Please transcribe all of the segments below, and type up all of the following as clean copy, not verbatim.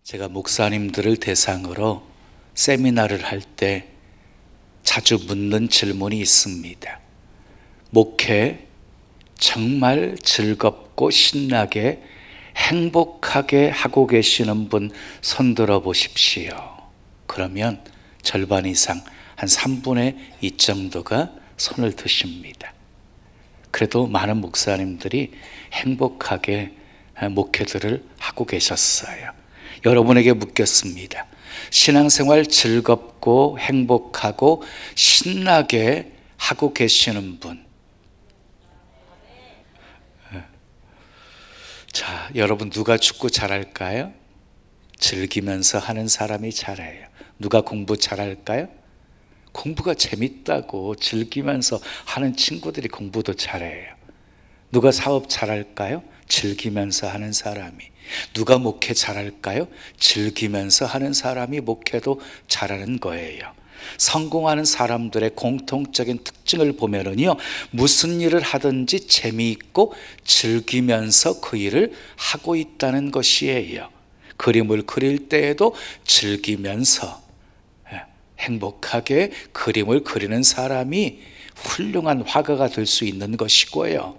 제가 목사님들을 대상으로 세미나를 할 때 자주 묻는 질문이 있습니다. 목회 정말 즐겁고 신나게 행복하게 하고 계시는 분 손들어 보십시오. 그러면 절반 이상, 한 3분의 2 정도가 손을 드십니다. 그래도 많은 목사님들이 행복하게 목회들을 하고 계셨어요. 여러분에게 묻겠습니다. 신앙생활 즐겁고 행복하고 신나게 하고 계시는 분. 자, 여러분 누가 축구 잘할까요? 즐기면서 하는 사람이 잘해요. 누가 공부 잘할까요? 공부가 재밌다고 즐기면서 하는 친구들이 공부도 잘해요. 누가 사업 잘할까요? 즐기면서 하는 사람이. 누가 목회 잘할까요? 즐기면서 하는 사람이 목회도 잘하는 거예요. 성공하는 사람들의 공통적인 특징을 보면은요, 무슨 일을 하든지 재미있고 즐기면서 그 일을 하고 있다는 것이에요. 그림을 그릴 때에도 즐기면서 행복하게 그림을 그리는 사람이 훌륭한 화가가 될 수 있는 것이고요.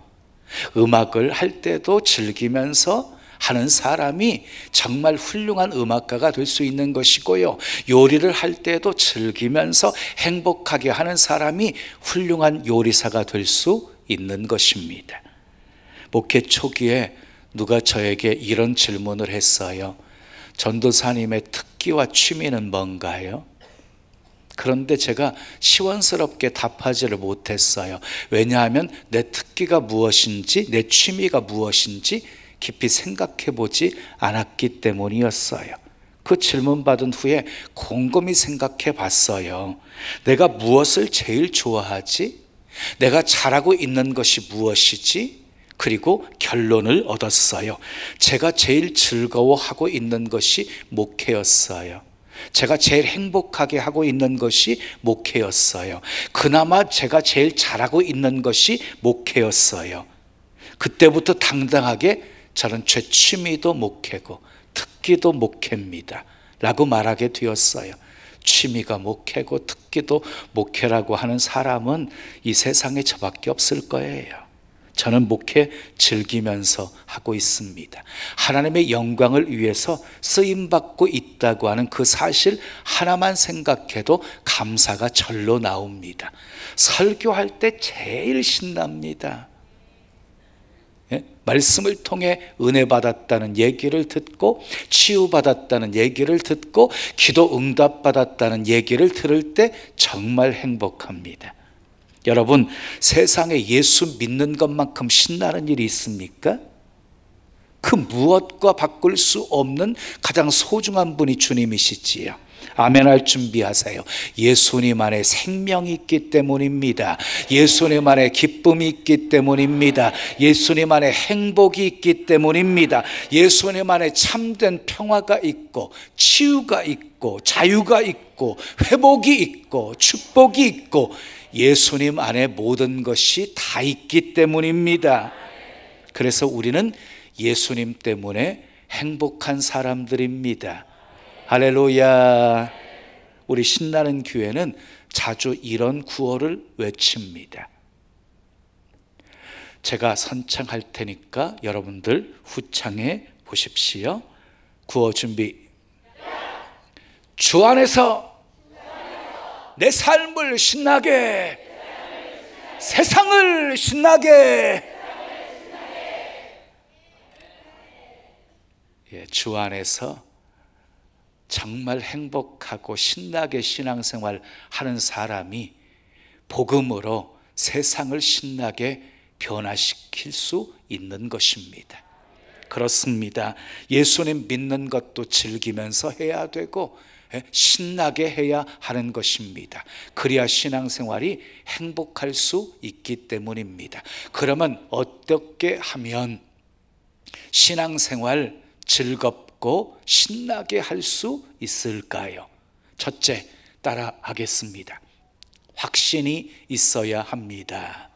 음악을 할 때도 즐기면서 하는 사람이 정말 훌륭한 음악가가 될 수 있는 것이고요. 요리를 할 때도 즐기면서 행복하게 하는 사람이 훌륭한 요리사가 될 수 있는 것입니다. 목회 초기에 누가 저에게 이런 질문을 했어요. 전도사님의 특기와 취미는 뭔가요? 그런데 제가 시원스럽게 답하지를 못했어요. 왜냐하면 내 특기가 무엇인지, 내 취미가 무엇인지 깊이 생각해 보지 않았기 때문이었어요. 그 질문 받은 후에 곰곰이 생각해 봤어요. 내가 무엇을 제일 좋아하지? 내가 잘하고 있는 것이 무엇이지? 그리고 결론을 얻었어요. 제가 제일 즐거워하고 있는 것이 목회였어요. 제가 제일 행복하게 하고 있는 것이 목회였어요. 그나마 제가 제일 잘하고 있는 것이 목회였어요. 그때부터 당당하게 저는 제 취미도 목회고 특기도 목회입니다 라고 말하게 되었어요. 취미가 목회고 특기도 목회라고 하는 사람은 이 세상에 저밖에 없을 거예요. 저는 목회 즐기면서 하고 있습니다. 하나님의 영광을 위해서 쓰임받고 있다고 하는 그 사실 하나만 생각해도 감사가 절로 나옵니다. 설교할 때 제일 신납니다. 말씀을 통해 은혜 받았다는 얘기를 듣고 치유받았다는 얘기를 듣고 기도 응답받았다는 얘기를 들을 때 정말 행복합니다. 여러분, 세상에 예수 믿는 것만큼 신나는 일이 있습니까? 그 무엇과 바꿀 수 없는 가장 소중한 분이 주님이시지요. 아멘할 준비하세요. 예수님 안에 생명이 있기 때문입니다. 예수님 안에 기쁨이 있기 때문입니다. 예수님 안에 행복이 있기 때문입니다. 예수님 안에 참된 평화가 있고 치유가 있고 자유가 있고 회복이 있고 축복이 있고 예수님 안에 모든 것이 다 있기 때문입니다. 그래서 우리는 예수님 때문에 행복한 사람들입니다. 할렐루야. 우리 신나는 교회는 자주 이런 구호를 외칩니다. 제가 선창할 테니까 여러분들 후창해 보십시오. 구호 준비. 주 안에서 내 삶을 신나게, 세상을 신나게. 주 안에서 정말 행복하고 신나게 신앙생활 하는 사람이 복음으로 세상을 신나게 변화시킬 수 있는 것입니다. 그렇습니다. 예수님 믿는 것도 즐기면서 해야 되고 신나게 해야 하는 것입니다. 그래야 신앙생활이 행복할 수 있기 때문입니다. 그러면 어떻게 하면 신앙생활 즐겁고 신나게 할 수 있을까요? 첫째, 따라 하겠습니다. 확신이 있어야 합니다.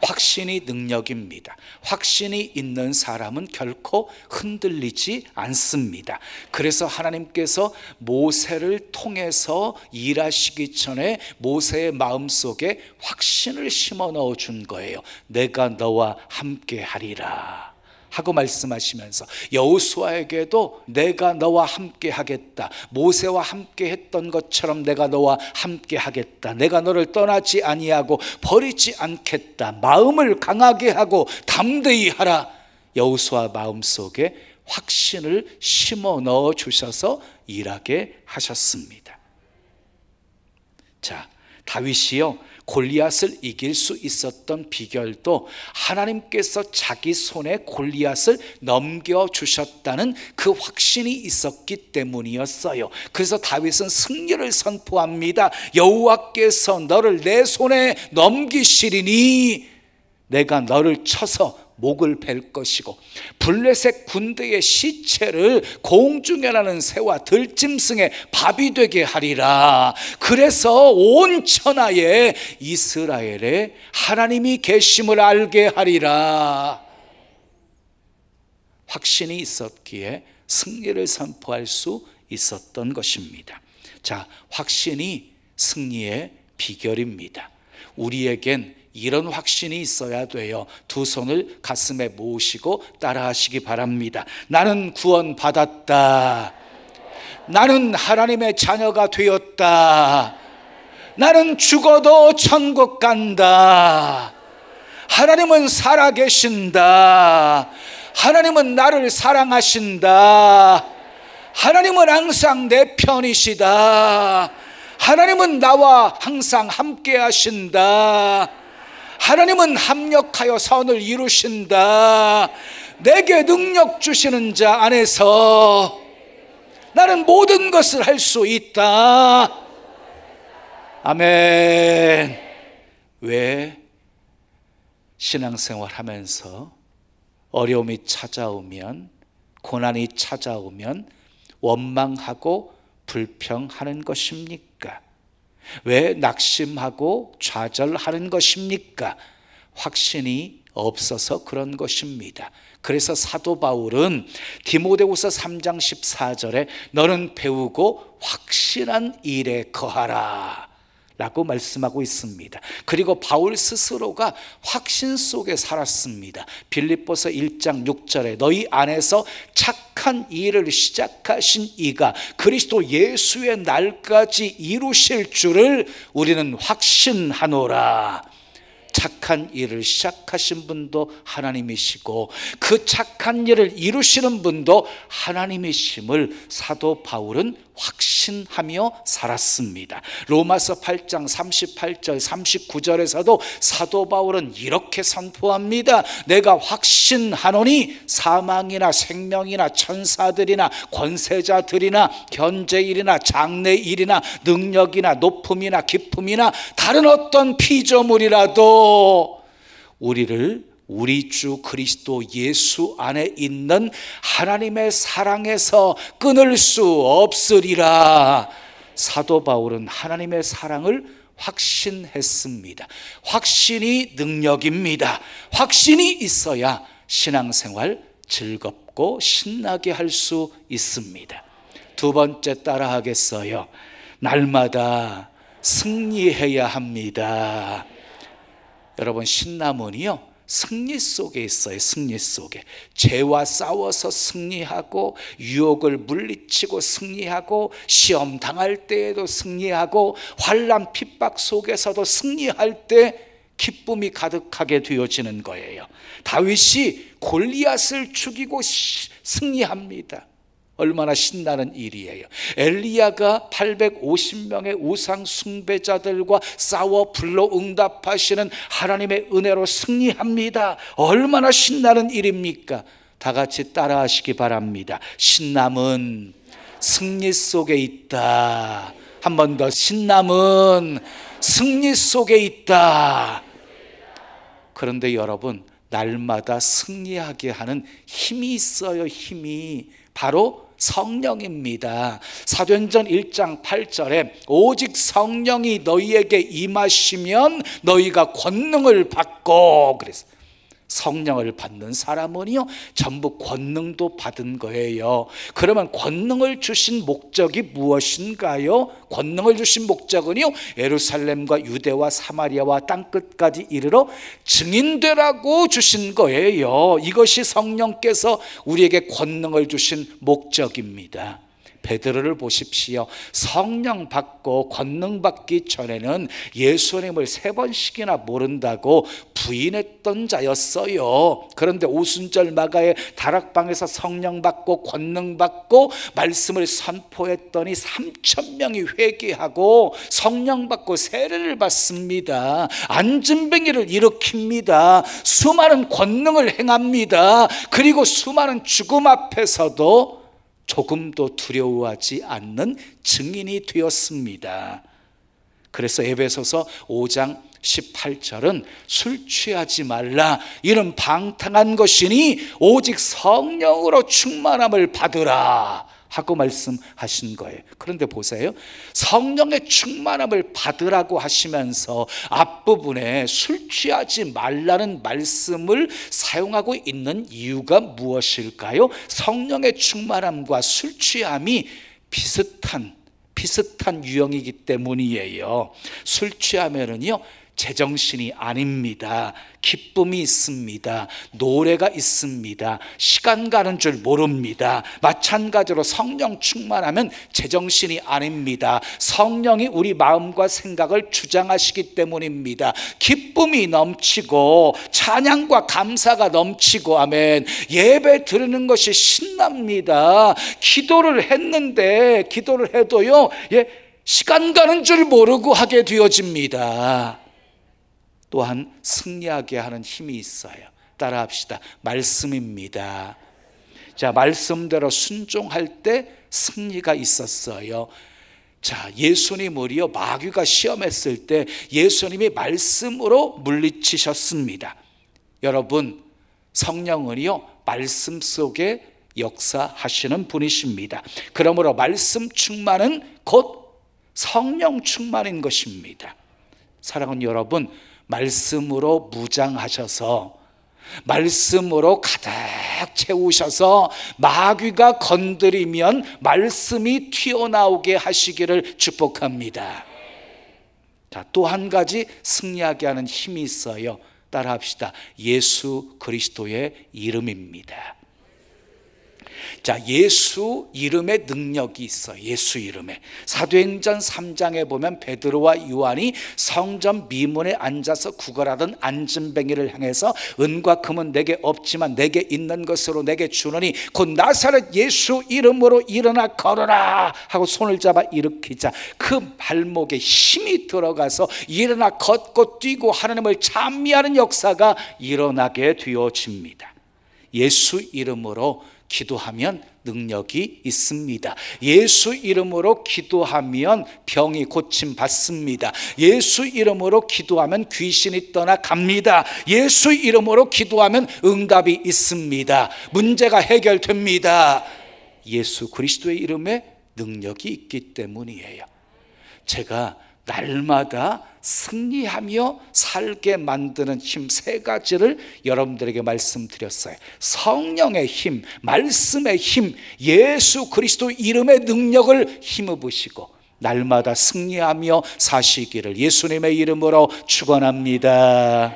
확신이 능력입니다. 확신이 있는 사람은 결코 흔들리지 않습니다. 그래서 하나님께서 모세를 통해서 일하시기 전에 모세의 마음속에 확신을 심어 넣어 준 거예요. 내가 너와 함께 하리라 하고 말씀하시면서 여호수아에게도 내가 너와 함께 하겠다, 모세와 함께 했던 것처럼 내가 너와 함께 하겠다, 내가 너를 떠나지 아니하고 버리지 않겠다, 마음을 강하게 하고 담대히 하라. 여호수아 마음속에 확신을 심어 넣어 주셔서 일하게 하셨습니다. 자, 다윗이요 골리앗을 이길 수 있었던 비결도 하나님께서 자기 손에 골리앗을 넘겨주셨다는 그 확신이 있었기 때문이었어요. 그래서 다윗은 승리를 선포합니다. 여호와께서 너를 내 손에 넘기시리니 내가 너를 쳐서 목을 벨 것이고 블레셋 군대의 시체를 공중에 나는 새와 들짐승의 밥이 되게 하리라. 그래서 온 천하에 이스라엘에 하나님이 계심을 알게 하리라. 확신이 있었기에 승리를 선포할 수 있었던 것입니다. 자, 확신이 승리의 비결입니다. 우리에겐 이런 확신이 있어야 돼요. 두 손을 가슴에 모으시고 따라하시기 바랍니다. 나는 구원받았다. 나는 하나님의 자녀가 되었다. 나는 죽어도 천국 간다. 하나님은 살아계신다. 하나님은 나를 사랑하신다. 하나님은 항상 내 편이시다. 하나님은 나와 항상 함께 하신다. 하나님은 합력하여 선을 이루신다. 내게 능력 주시는 자 안에서 나는 모든 것을 할 수 있다. 아멘. 왜 신앙생활 하면서 어려움이 찾아오면, 고난이 찾아오면 원망하고 불평하는 것입니까? 왜 낙심하고 좌절하는 것입니까? 확신이 없어서 그런 것입니다. 그래서 사도 바울은 디모데후서 3장 14절에 너는 배우고 확신한 일에 거하라 라고 말씀하고 있습니다. 그리고 바울 스스로가 확신 속에 살았습니다. 빌립보서 1장 6절에 너희 안에서 착한 일을 시작하신 이가 그리스도 예수의 날까지 이루실 줄을 우리는 확신하노라. 착한 일을 시작하신 분도 하나님이시고 그 착한 일을 이루시는 분도 하나님이심을 사도 바울은 확신하며 살았습니다. 로마서 8장 38절 39절에서도 사도 바울은 이렇게 선포합니다. 내가 확신하노니 사망이나 생명이나 천사들이나 권세자들이나 현재일이나 장래일이나 능력이나 높음이나 깊음이나 다른 어떤 피조물이라도 우리를 우리 주 그리스도 예수 안에 있는 하나님의 사랑에서 끊을 수 없으리라. 사도 바울은 하나님의 사랑을 확신했습니다. 확신이 능력입니다. 확신이 있어야 신앙생활 즐겁고 신나게 할 수 있습니다. 두 번째 따라하겠어요. 날마다 승리해야 합니다. 여러분, 신남은요 승리 속에 있어요. 승리 속에 죄와 싸워서 승리하고 유혹을 물리치고 승리하고 시험 당할 때에도 승리하고 환난 핍박 속에서도 승리할 때 기쁨이 가득하게 되어지는 거예요. 다윗이 골리앗을 죽이고 승리합니다. 얼마나 신나는 일이에요. 엘리야가 850명의 우상 숭배자들과 싸워 불러 응답하시는 하나님의 은혜로 승리합니다. 얼마나 신나는 일입니까? 다 같이 따라하시기 바랍니다. 신남은 승리 속에 있다. 한 번 더, 신남은 승리 속에 있다. 그런데 여러분, 날마다 승리하게 하는 힘이 있어요. 힘이 바로 성령입니다. 사도행전 1장 8절에 오직 성령이 너희에게 임하시면 너희가 권능을 받고, 그래서 성령을 받는 사람은요 전부 권능도 받은 거예요. 그러면 권능을 주신 목적이 무엇인가요? 권능을 주신 목적은요 예루살렘과 유대와 사마리아와 땅끝까지 이르러 증인되라고 주신 거예요. 이것이 성령께서 우리에게 권능을 주신 목적입니다. 베드로를 보십시오. 성령 받고 권능 받기 전에는 예수님을 3번씩이나 모른다고 부인했던 자였어요. 그런데 오순절 마가의 다락방에서 성령 받고 권능 받고 말씀을 선포했더니 3,000명이 회개하고 성령 받고 세례를 받습니다. 안진뱅이를 일으킵니다. 수많은 권능을 행합니다. 그리고 수많은 죽음 앞에서도 조금도 두려워하지 않는 증인이 되었습니다. 그래서 에베소서 5장 18절은 술 취하지 말라, 이는 방탕한 것이니 오직 성령으로 충만함을 받으라 하고 말씀하신 거예요. 그런데 보세요, 성령의 충만함을 받으라고 하시면서 앞부분에 술 취하지 말라는 말씀을 사용하고 있는 이유가 무엇일까요? 성령의 충만함과 술 취함이 비슷한 유형이기 때문이에요. 술 취하면은요 제정신이 아닙니다. 기쁨이 있습니다. 노래가 있습니다. 시간 가는 줄 모릅니다. 마찬가지로 성령 충만하면 제정신이 아닙니다. 성령이 우리 마음과 생각을 주장하시기 때문입니다. 기쁨이 넘치고 찬양과 감사가 넘치고, 아멘, 예배 드리는 것이 신납니다. 기도를 했는데 기도를 해도요 시간 가는 줄 모르고 하게 되어집니다. 또한 승리하게 하는 힘이 있어요. 따라합시다. 말씀입니다. 자, 말씀대로 순종할 때 승리가 있었어요. 자, 예수님을요 마귀가 시험했을 때 예수님이 말씀으로 물리치셨습니다. 여러분, 성령은요 말씀 속에 역사하시는 분이십니다. 그러므로 말씀 충만은 곧 성령 충만인 것입니다. 사랑하는 여러분, 말씀으로 무장하셔서 말씀으로 가득 채우셔서 마귀가 건드리면 말씀이 튀어나오게 하시기를 축복합니다. 자, 또 한 가지 승리하게 하는 힘이 있어요. 따라합시다. 예수 그리스도의 이름입니다. 자, 예수 이름에 능력이 있어요. 예수 이름에. 사도행전 3장에 보면 베드로와 요한이 성전 미문에 앉아서 구걸하던 안진뱅이를 향해서 은과 금은 내게 없지만 내게 있는 것으로 내게 주노니 곧 나사렛 예수 이름으로 일어나 걸어라 하고 손을 잡아 일으키자 그 발목에 힘이 들어가서 일어나 걷고 뛰고 하나님을 찬미하는 역사가 일어나게 되어집니다. 예수 이름으로 기도하면 능력이 있습니다. 예수 이름으로 기도하면 병이 고침 받습니다. 예수 이름으로 기도하면 귀신이 떠나갑니다. 예수 이름으로 기도하면 응답이 있습니다. 문제가 해결됩니다. 예수 그리스도의 이름에 능력이 있기 때문이에요. 제가 날마다 승리하며 살게 만드는 힘 3가지를 여러분들에게 말씀드렸어요. 성령의 힘, 말씀의 힘, 예수 그리스도 이름의 능력을 힘입으시고 날마다 승리하며 사시기를 예수님의 이름으로 축원합니다.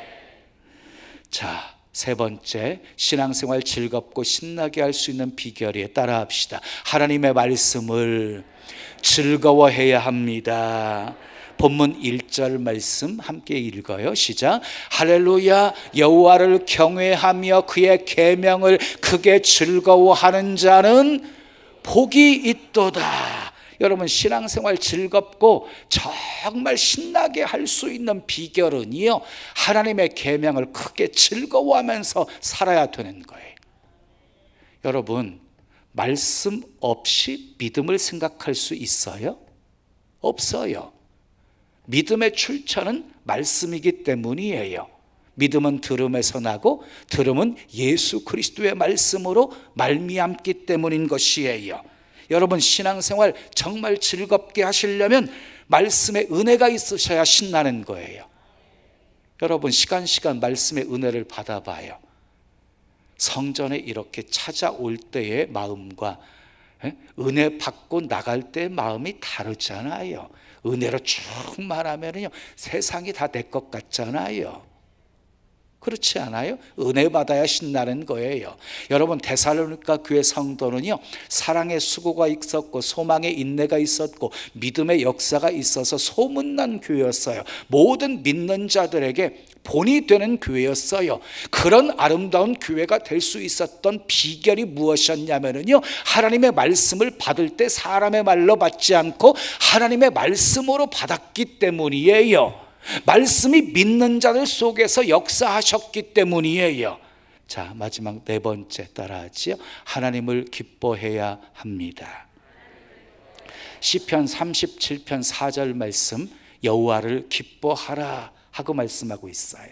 자, 3번째, 신앙생활 즐겁고 신나게 할 수 있는 비결이에 따라합시다. 하나님의 말씀을 즐거워해야 합니다. 본문 1절 말씀 함께 읽어요. 시작. 할렐루야. 여호와를 경외하며 그의 계명을 크게 즐거워하는 자는 복이 있도다. 여러분, 신앙생활 즐겁고 정말 신나게 할 수 있는 비결은요 하나님의 계명을 크게 즐거워하면서 살아야 되는 거예요. 여러분, 말씀 없이 믿음을 생각할 수 있어요? 없어요. 믿음의 출처는 말씀이기 때문이에요. 믿음은 들음에서 나고 들음은 예수 그리스도의 말씀으로 말미암기 때문인 것이에요. 여러분 신앙생활 정말 즐겁게 하시려면 말씀에 은혜가 있으셔야 신나는 거예요. 여러분 시간 말씀의 은혜를 받아봐요. 성전에 이렇게 찾아올 때의 마음과 은혜 받고 나갈 때의 마음이 다르잖아요. 은혜로 충만하면요 세상이 다 내 것 같잖아요. 그렇지 않아요? 은혜 받아야 신나는 거예요. 여러분 데살로니가 교회 성도는요 사랑의 수고가 있었고 소망의 인내가 있었고 믿음의 역사가 있어서 소문난 교회였어요. 모든 믿는 자들에게 본이 되는 교회였어요. 그런 아름다운 교회가 될 수 있었던 비결이 무엇이었냐면요 하나님의 말씀을 받을 때 사람의 말로 받지 않고 하나님의 말씀으로 받았기 때문이에요. 말씀이 믿는 자들 속에서 역사하셨기 때문이에요. 자, 마지막 네 번째 따라하지요. 하나님을 기뻐해야 합니다. 시편 37편 4절 말씀, 여호와를 기뻐하라 하고 말씀하고 있어요.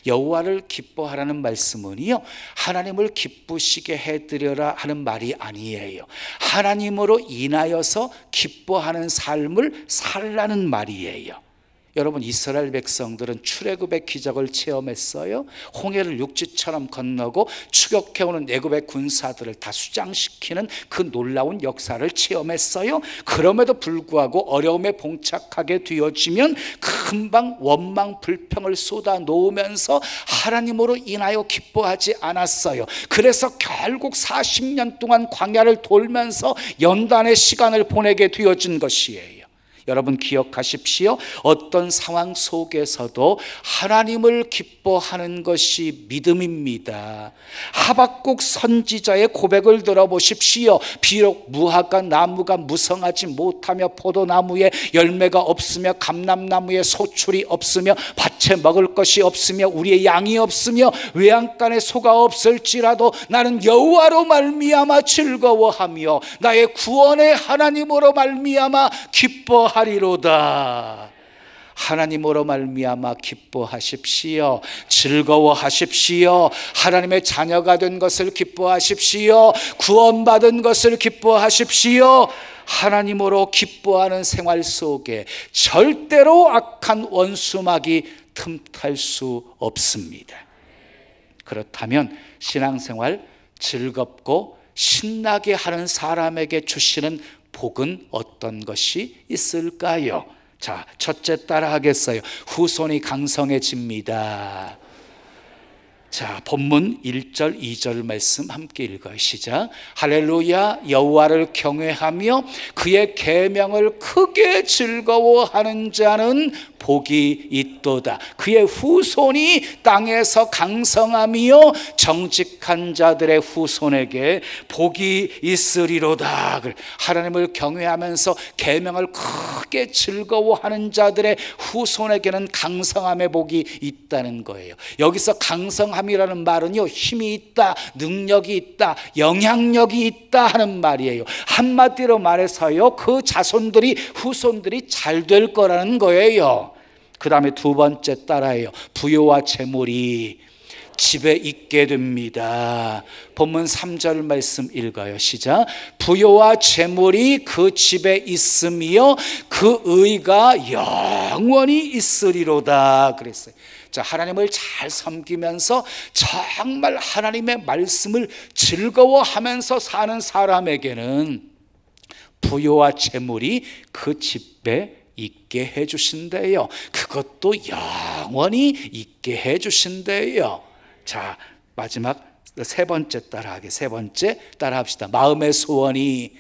여호와를 기뻐하라는 말씀은요 하나님을 기쁘시게 해드려라 하는 말이 아니에요. 하나님으로 인하여서 기뻐하는 삶을 살라는 말이에요. 여러분 이스라엘 백성들은 출애굽의 기적을 체험했어요. 홍해를 육지처럼 건너고 추격해오는 애굽의 군사들을 다 수장시키는 그 놀라운 역사를 체험했어요. 그럼에도 불구하고 어려움에 봉착하게 되어지면 금방 원망 불평을 쏟아 놓으면서 하나님으로 인하여 기뻐하지 않았어요. 그래서 결국 40년 동안 광야를 돌면서 연단의 시간을 보내게 되어진 것이에요. 여러분 기억하십시오. 어떤 상황 속에서도 하나님을 기뻐하는 것이 믿음입니다. 하박국 선지자의 고백을 들어보십시오. 비록 무화과 나무가 무성하지 못하며 포도나무에 열매가 없으며 감람나무에 소출이 없으며 밭에 먹을 것이 없으며 우리의 양이 없으며 외양간에 소가 없을지라도 나는 여호와로 말미암아 즐거워하며 나의 구원의 하나님으로 말미암아 기뻐하리로다. 하나님으로 말미암아 기뻐하십시오. 즐거워하십시오. 하나님의 자녀가 된 것을 기뻐하십시오. 구원받은 것을 기뻐하십시오. 하나님으로 기뻐하는 생활 속에 절대로 악한 원수막이 틈탈 수 없습니다. 그렇다면 신앙생활 즐겁고 신나게 하는 사람에게 주시는 복은 어떤 것이 있을까요? 자, 첫째 따라 하겠어요. 후손이 강성해집니다. 자, 본문 1절 2절 말씀 함께 읽어요. 시작. 할렐루야. 여호와를 경외하며 그의 계명을 크게 즐거워하는 자는 복이 있도다. 그의 후손이 땅에서 강성하며 정직한 자들의 후손에게 복이 있으리로다. 하나님을 경외하면서 계명을 크게 즐거워하는 자들의 후손에게는 강성함의 복이 있다는 거예요. 여기서 강성함이라는 말은요 힘이 있다, 능력이 있다, 영향력이 있다 하는 말이에요. 한마디로 말해서요 그 자손들이 후손들이 잘 될 거라는 거예요. 그 다음에 두 번째 따라해요. 부요와 재물이 집에 있게 됩니다. 본문 3절 말씀 읽어요. 시작. 부요와 재물이 그 집에 있으며 그 의가 영원히 있으리로다 그랬어요. 자, 하나님을 잘 섬기면서 정말 하나님의 말씀을 즐거워하면서 사는 사람에게는 부요와 재물이 그 집에 있게 해주신대요. 그것도 영원히 있게 해주신대요. 자, 마지막 세 번째 따라하게. 세 번째 따라합시다. 마음의 소원이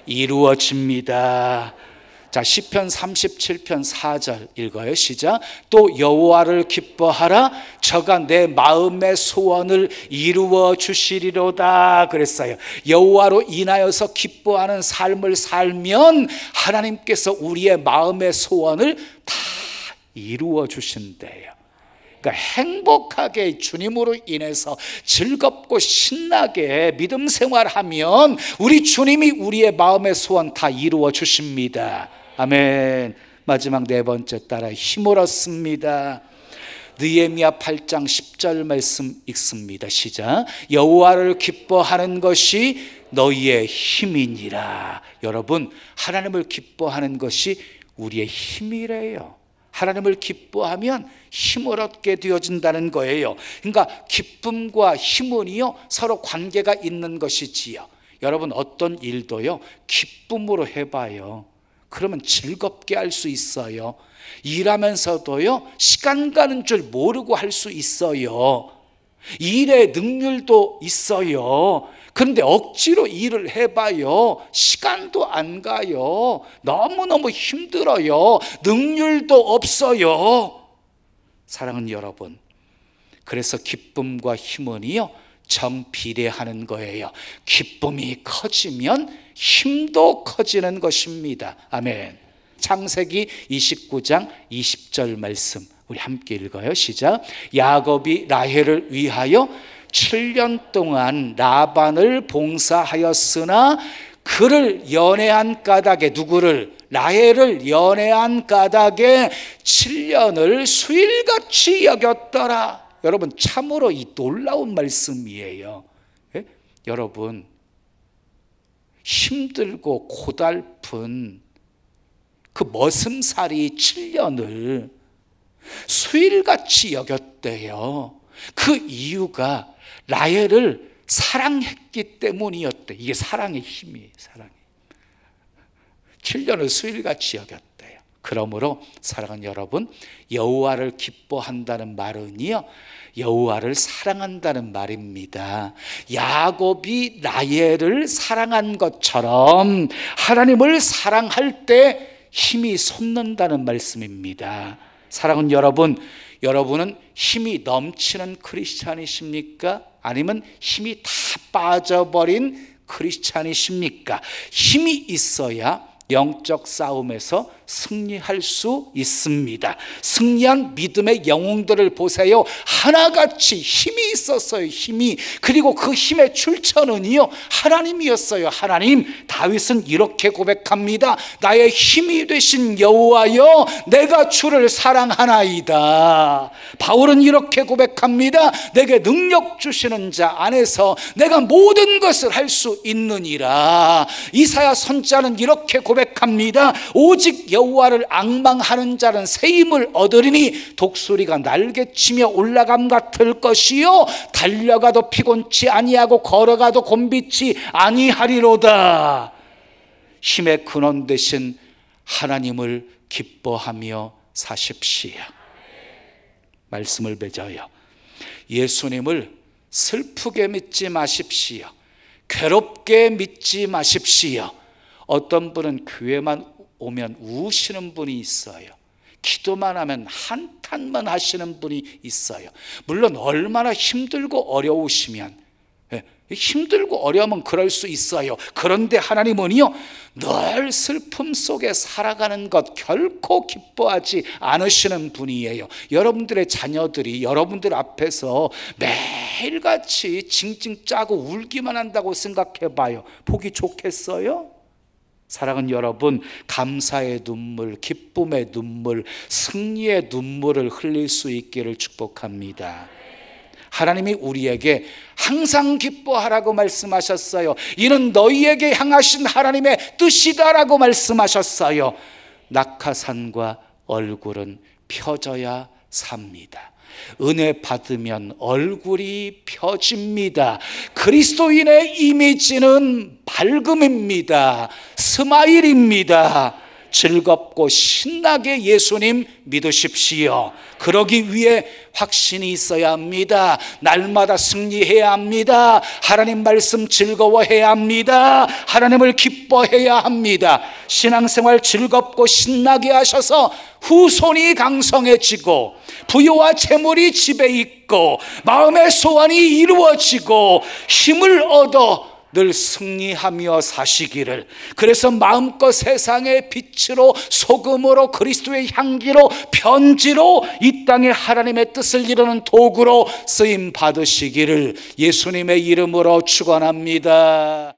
이루어집니다. 자, 시편 37편 4절 읽어요. 시작. 또 여호와를 기뻐하라. 저가 내 마음의 소원을 이루어 주시리로다 그랬어요. 여호와로 인하여서 기뻐하는 삶을 살면 하나님께서 우리의 마음의 소원을 다 이루어 주신대요. 그러니까 행복하게 주님으로 인해서 즐겁고 신나게 믿음 생활하면 우리 주님이 우리의 마음의 소원 다 이루어 주십니다. 아멘. 마지막 네 번째 따라 힘을 얻습니다. 느헤미야 8장 10절 말씀 읽습니다. 시작. 여호와를 기뻐하는 것이 너희의 힘이니라. 여러분, 하나님을 기뻐하는 것이 우리의 힘이래요. 하나님을 기뻐하면 힘을 얻게 되어진다는 거예요. 그러니까 기쁨과 힘은요 서로 관계가 있는 것이지요. 여러분, 어떤 일도요 기쁨으로 해봐요. 그러면 즐겁게 할 수 있어요. 일하면서도요 시간 가는 줄 모르고 할 수 있어요. 일의 능률도 있어요. 그런데 억지로 일을 해봐요. 시간도 안 가요. 너무너무 힘들어요. 능률도 없어요. 사랑하는 여러분, 그래서 기쁨과 힘은요 정비례하는 거예요. 기쁨이 커지면 힘도 커지는 것입니다. 아멘. 창세기 29장 20절 말씀 우리 함께 읽어요. 시작. 야곱이 라헬을 위하여 7년 동안 라반을 봉사하였으나 그를 연애한 까닭에, 누구를? 라헬을 연애한 까닭에 7년을 수일같이 여겼더라. 여러분, 참으로 이 놀라운 말씀이에요. 예? 여러분, 힘들고 고달픈 그 머슴살이 7년을 수일같이 여겼대요. 그 이유가 라헬을 사랑했기 때문이었대. 이게 사랑의 힘이에요. 사랑의 7년을 수일같이 여겼대요. 그러므로 사랑하는 여러분, 여호와를 기뻐한다는 말은요 여호와를 사랑한다는 말입니다. 야곱이 라헬을 사랑한 것처럼 하나님을 사랑할 때 힘이 솟는다는 말씀입니다. 사랑하는 여러분, 여러분은 힘이 넘치는 크리스찬이십니까? 아니면 힘이 다 빠져버린 크리스찬이십니까? 힘이 있어야 영적 싸움에서 승리할 수 있습니다. 승리한 믿음의 영웅들을 보세요. 하나같이 힘이 있었어요. 힘이. 그리고 그 힘의 출처는요 하나님이었어요. 하나님. 다윗은 이렇게 고백합니다. 나의 힘이 되신 여호와여, 내가 주를 사랑하나이다. 바울은 이렇게 고백합니다. 내게 능력 주시는 자 안에서 내가 모든 것을 할 수 있느니라. 이사야 선지자는 이렇게 고백합니다. 오직 여호와를 앙망하는 자는 새 힘을 얻으리니 독수리가 날개치며 올라감 같을 것이요 달려가도 피곤치 아니하고 걸어가도 곤비치 아니하리로다. 힘의 근원 되신 하나님을 기뻐하며 사십시오. 말씀을 맺어요. 예수님을 슬프게 믿지 마십시오. 괴롭게 믿지 마십시오. 어떤 분은 교회만 오면 우시는 분이 있어요. 기도만 하면 한탄만 하시는 분이 있어요. 물론 얼마나 힘들고 어려우시면, 힘들고 어려우면 그럴 수 있어요. 그런데 하나님은요 늘 슬픔 속에 살아가는 것 결코 기뻐하지 않으시는 분이에요. 여러분들의 자녀들이 여러분들 앞에서 매일같이 징징 짜고 울기만 한다고 생각해 봐요. 보기 좋겠어요? 사랑하는 여러분, 감사의 눈물, 기쁨의 눈물, 승리의 눈물을 흘릴 수 있기를 축복합니다. 하나님이 우리에게 항상 기뻐하라고 말씀하셨어요. 이는 너희에게 향하신 하나님의 뜻이다라고 말씀하셨어요. 낙하산과 얼굴은 펴져야 삽니다. 은혜 받으면 얼굴이 펴집니다. 그리스도인의 이미지는 밝음입니다. 스마일입니다. 즐겁고 신나게 예수님 믿으십시오. 그러기 위해 확신이 있어야 합니다. 날마다 승리해야 합니다. 하나님 말씀 즐거워해야 합니다. 하나님을 기뻐해야 합니다. 신앙생활 즐겁고 신나게 하셔서 후손이 강성해지고 부유와 재물이 집에 있고 마음의 소원이 이루어지고 힘을 얻어 늘 승리하며 사시기를, 그래서 마음껏 세상의 빛으로 소금으로 그리스도의 향기로 편지로 이 땅에 하나님의 뜻을 이루는 도구로 쓰임 받으시기를 예수님의 이름으로 축원합니다.